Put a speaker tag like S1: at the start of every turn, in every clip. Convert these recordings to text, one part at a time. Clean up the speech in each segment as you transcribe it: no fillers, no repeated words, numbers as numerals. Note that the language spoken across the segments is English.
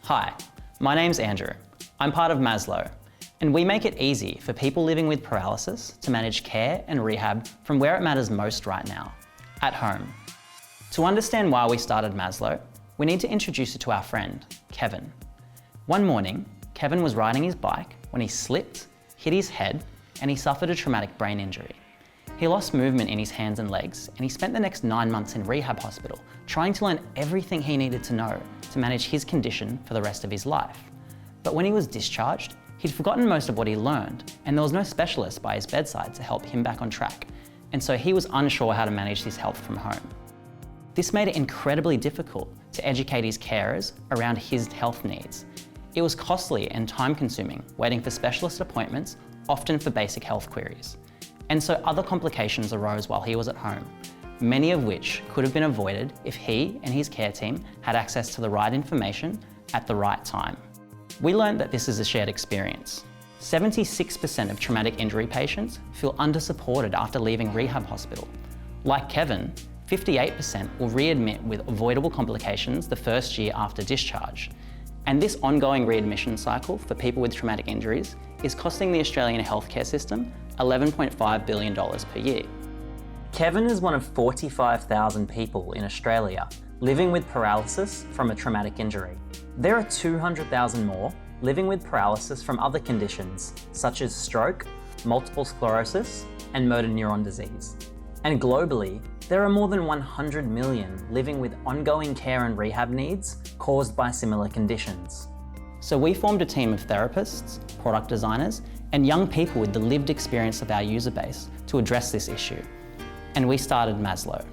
S1: Hi, my name's Andrew. I'm part of Maslow, and we make it easy for people living with paralysis to manage care and rehab from where it matters most right now, at home. To understand why we started Maslow, we need to introduce you to our friend, Kevin. One morning, Kevin was riding his bike when he slipped, hit his head, and he suffered a traumatic brain injury. He lost movement in his hands and legs, and he spent the next 9 months in rehab hospital trying to learn everything he needed to know to manage his condition for the rest of his life. But when he was discharged, he'd forgotten most of what he learned, and there was no specialist by his bedside to help him back on track, and so he was unsure how to manage his health from home. This made it incredibly difficult to educate his carers around his health needs. It was costly and time-consuming, waiting for specialist appointments, often for basic health queries. And so other complications arose while he was at home, many of which could have been avoided if he and his care team had access to the right information at the right time. We learned that this is a shared experience. 76% of traumatic injury patients feel under-supported after leaving rehab hospital. Like Kevin, 58% will readmit with avoidable complications the first year after discharge. And this ongoing readmission cycle for people with traumatic injuries is costing the Australian healthcare system $11.5 billion per year. Kevin is one of 45,000 people in Australia living with paralysis from a traumatic injury. There are 200,000 more living with paralysis from other conditions such as stroke, multiple sclerosis, and motor neuron disease. And globally, there are more than 100 million living with ongoing care and rehab needs caused by similar conditions. So we formed a team of therapists, product designers, and young people with the lived experience of our user base to address this issue. And we started Maslow.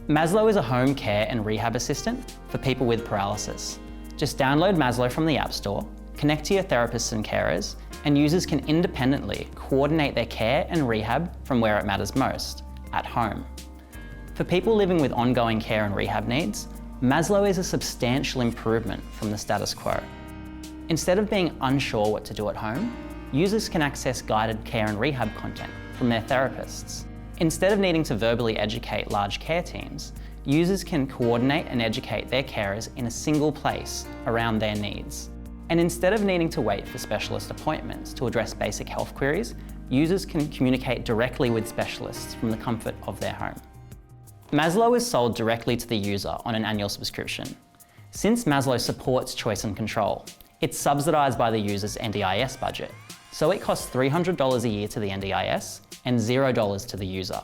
S1: Maslow is a home care and rehab assistant for people with paralysis. Just download Maslow from the App Store, connect to your therapists and carers, and users can independently coordinate their care and rehab from where it matters most, at home. For people living with ongoing care and rehab needs, Maslow is a substantial improvement from the status quo. Instead of being unsure what to do at home, users can access guided care and rehab content from their therapists. Instead of needing to verbally educate large care teams, users can coordinate and educate their carers in a single place around their needs. And instead of needing to wait for specialist appointments to address basic health queries, users can communicate directly with specialists from the comfort of their home. Maslow is sold directly to the user on an annual subscription. Since Maslow supports choice and control, it's subsidised by the user's NDIS budget, so it costs $300 a year to the NDIS and $0 to the user.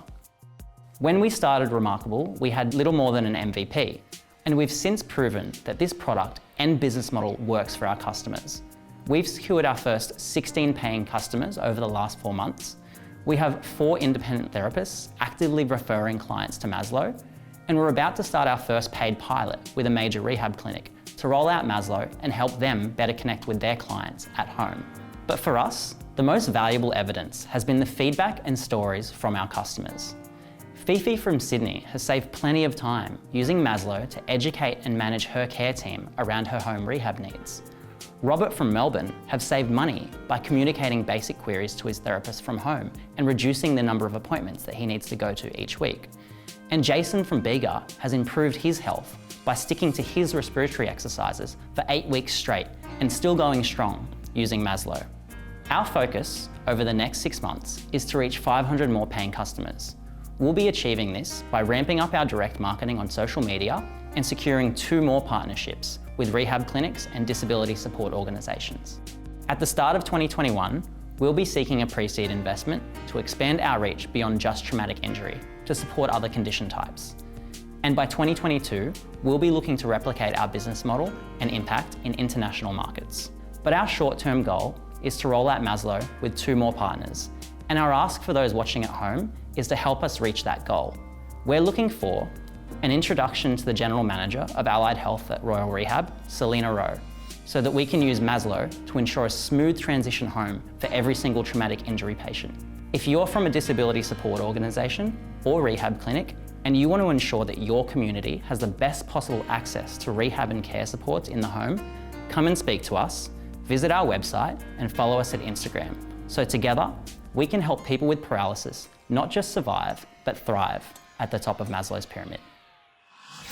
S1: When we started Remarkable, we had little more than an MVP, and we've since proven that this product and business model works for our customers. We've secured our first 16 paying customers over the last 4 months. We have 4 independent therapists actively referring clients to Maslow, and we're about to start our first paid pilot with a major rehab clinic to roll out Maslow and help them better connect with their clients at home. But for us, the most valuable evidence has been the feedback and stories from our customers. Fifi from Sydney has saved plenty of time using Maslow to educate and manage her care team around her home rehab needs. Robert from Melbourne has saved money by communicating basic queries to his therapist from home and reducing the number of appointments that he needs to go to each week. And Jason from Bega has improved his health by sticking to his respiratory exercises for 8 weeks straight and still going strong using Maslow. Our focus over the next 6 months is to reach 500 more paying customers. We'll be achieving this by ramping up our direct marketing on social media and securing 2 more partnerships with rehab clinics and disability support organisations. At the start of 2021, we'll be seeking a pre-seed investment to expand our reach beyond just traumatic injury to support other condition types. And by 2022, we'll be looking to replicate our business model and impact in international markets. But our short-term goal is to roll out Maslow with 2 more partners. And our ask for those watching at home is to help us reach that goal. We're looking for an introduction to the General Manager of Allied Health at Royal Rehab, Selena Rowe, so that we can use Maslow to ensure a smooth transition home for every single traumatic injury patient. If you're from a disability support organisation or rehab clinic, and you want to ensure that your community has the best possible access to rehab and care supports in the home, come and speak to us, visit our website, and follow us at Instagram. So together, we can help people with paralysis not just survive, but thrive at the top of Maslow's pyramid.